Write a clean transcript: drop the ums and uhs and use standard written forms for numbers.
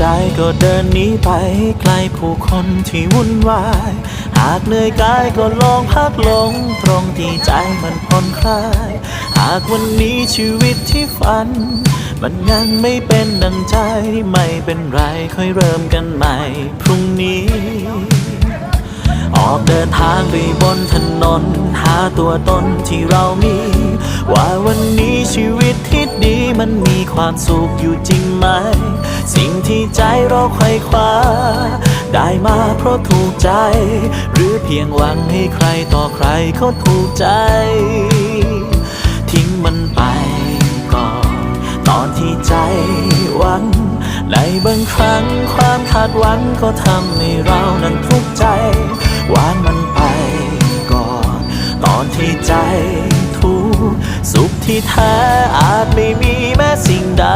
ใจก็เดินหนีไปไกลผู้คนที่วุ่นวายหากเหนื่อยกายก็ลองพักลงตรงที่ใจมันผ่อนคลายหากวันนี้ชีวิตที่ฝันมันยังไม่เป็นดังใจไม่เป็นไรค่อยเริ่มกันใหม่พรุ่งนี้ออกเดินทางไปบนถนนหาตัวตนที่เรามีว่าวันนี้ชีวิตที่ดีมันมีความสุขอยู่จริงไหมสิ่งที่ใจเราไขว่คว้าได้มาเพราะถูกใจหรือเพียงหวังให้ใครต่อใครเขาถูกใจทิ้งมันไปก่อนตอนที่ใจหวังในบางครั้งความคาดหวังก็ทำให้เรานั้นทุกข์ใจวางมันไปก่อนตอนที่ใจทุกข์สุขที่แท้อาจไม่มีแม้สิ่งใด